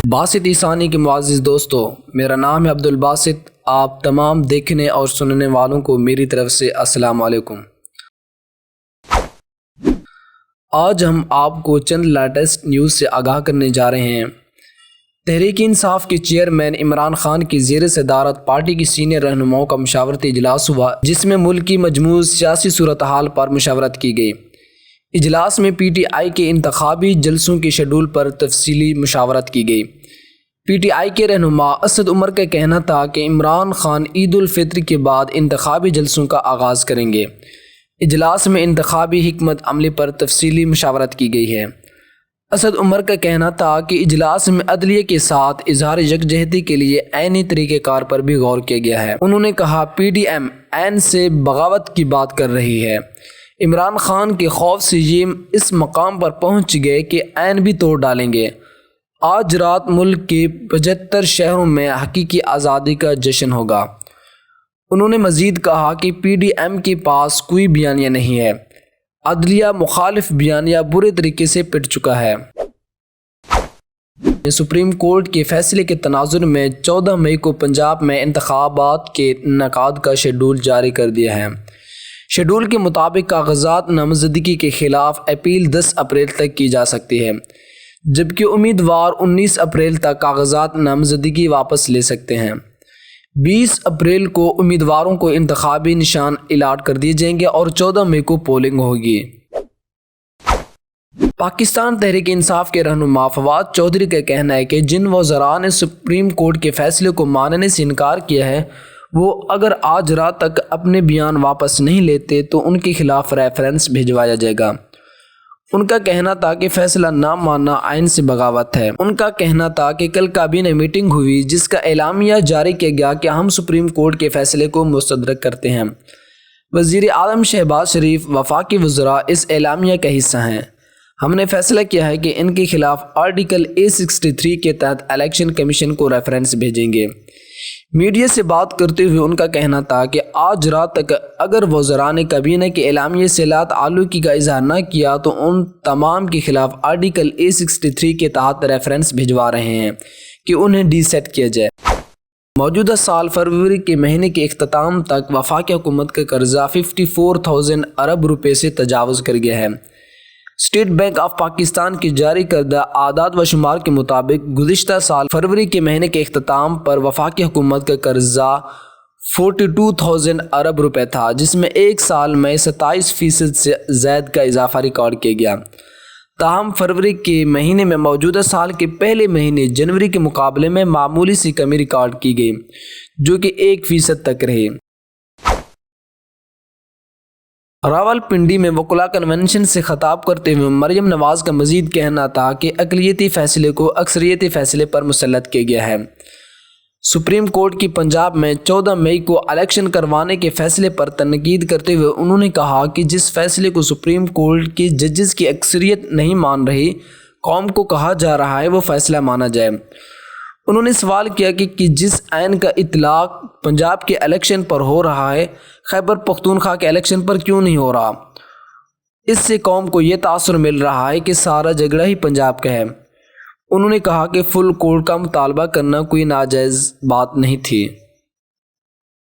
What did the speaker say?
باسط ثانی کے معزز دوستو، میرا نام ہے عبدالباسط۔ آپ تمام دیکھنے اور سننے والوں کو میری طرف سے السلام علیکم۔ آج ہم آپ کو چند لیٹسٹ نیوز سے آگاہ کرنے جا رہے ہیں۔ تحریک انصاف کے چیئرمین عمران خان کی زیر صدارت پارٹی کی سینئر رہنماؤں کا مشاورتی اجلاس ہوا، جس میں ملک کی مجموعی سیاسی صورتحال پر مشاورت کی گئی۔ اجلاس میں پی ٹی آئی کے انتخابی جلسوں کے شیڈول پر تفصیلی مشاورت کی گئی۔ پی ٹی آئی کے رہنما اسد عمر کا کہنا تھا کہ عمران خان عید الفطر کے بعد انتخابی جلسوں کا آغاز کریں گے۔ اجلاس میں انتخابی حکمت عملی پر تفصیلی مشاورت کی گئی ہے۔ اسد عمر کا کہنا تھا کہ اجلاس میں عدلیہ کے ساتھ اظہار یکجہتی کے لیے عینی طریقہ کار پر بھی غور کیا گیا ہے۔ انہوں نے کہا پی ڈی ایم عین سے بغاوت کی بات کر رہی ہے۔ عمران خان کے خوف سے یہ اس مقام پر پہنچ گئے کہ عین بھی توڑ ڈالیں گے۔ آج رات ملک کے 75 شہروں میں حقیقی آزادی کا جشن ہوگا۔ انہوں نے مزید کہا کہ پی ڈی ایم کے پاس کوئی بیانیہ نہیں ہے۔ عدلیہ مخالف بیانیہ برے طریقے سے پٹ چکا ہے۔ سپریم کورٹ کے فیصلے کے تناظر میں 14 مئی کو پنجاب میں انتخابات کے انعقاد کا شیڈول جاری کر دیا ہے۔ شیڈول کے مطابق کاغذات نامزدگی کے خلاف اپیل 10 اپریل تک کی جا سکتی ہے، جبکہ امیدوار 19 اپریل تک کاغذات نامزدگی واپس لے سکتے ہیں۔ 20 اپریل کو امیدواروں کو انتخابی نشان الاٹ کر دیے جائیں گے اور 14 مئی کو پولنگ ہوگی۔ پاکستان تحریک انصاف کے رہنما فواد چودھری کا کہنا ہے کہ جن وزراء نے سپریم کورٹ کے فیصلے کو ماننے سے انکار کیا ہے، وہ اگر آج رات تک اپنے بیان واپس نہیں لیتے تو ان کے خلاف ریفرنس بھجوایا جائے گا۔ ان کا کہنا تھا کہ فیصلہ نہ ماننا آئین سے بغاوت ہے۔ ان کا کہنا تھا کہ کل کابینہ میٹنگ ہوئی جس کا اعلامیہ جاری کیا گیا کہ ہم سپریم کورٹ کے فیصلے کو مسترد کرتے ہیں۔ وزیر اعظم شہباز شریف وفاقی وزراء اس اعلامیہ کا حصہ ہیں۔ ہم نے فیصلہ کیا ہے کہ ان کے خلاف آرٹیکل 63 کے تحت الیکشن کمیشن کو ریفرنس بھیجیں گے۔ میڈیا سے بات کرتے ہوئے ان کا کہنا تھا کہ آج رات تک اگر وزراء نے کابینہ کے اعلامیے سے لا تعلقی کا اظہار نہ کیا تو ان تمام کے خلاف آرٹیکل 63 کے تحت ریفرنس بھجوا رہے ہیں کہ انہیں ڈی سیٹ کیا جائے۔ موجودہ سال فروری کے مہینے کے اختتام تک وفاقی حکومت کا قرضہ 54,000 ارب روپے سے تجاوز کر گیا ہے۔ اسٹیٹ بینک آف پاکستان کی جاری کردہ اعداد و شمار کے مطابق گزشتہ سال فروری کے مہینے کے اختتام پر وفاقی حکومت کا قرضہ 42,000 ارب روپے تھا، جس میں ایک سال میں 27% سے زائد کا اضافہ ریکارڈ کیا گیا۔ تاہم فروری کے مہینے میں موجودہ سال کے پہلے مہینے جنوری کے مقابلے میں معمولی سی کمی ریکارڈ کی گئی، جو کہ 1% تک رہی۔ راولپنڈی میں وکلاء کنونشن سے خطاب کرتے ہوئے مریم نواز کا مزید کہنا تھا کہ اقلیتی فیصلے کو اکثریتی فیصلے پر مسلط کیا گیا ہے۔ سپریم کورٹ کی پنجاب میں 14 مئی کو الیکشن کروانے کے فیصلے پر تنقید کرتے ہوئے انہوں نے کہا کہ جس فیصلے کو سپریم کورٹ کی ججز کی اکثریت نہیں مان رہی، قوم کو کہا جا رہا ہے وہ فیصلہ مانا جائے۔ انہوں نے سوال کیا کہ جس عین کا اطلاق پنجاب کے الیکشن پر ہو رہا ہے، خیبر پختونخوا کے الیکشن پر کیوں نہیں ہو رہا؟ اس سے قوم کو یہ تاثر مل رہا ہے کہ سارا جھگڑا ہی پنجاب کا ہے۔ انہوں نے کہا کہ فل کورٹ کا مطالبہ کرنا کوئی ناجائز بات نہیں تھی۔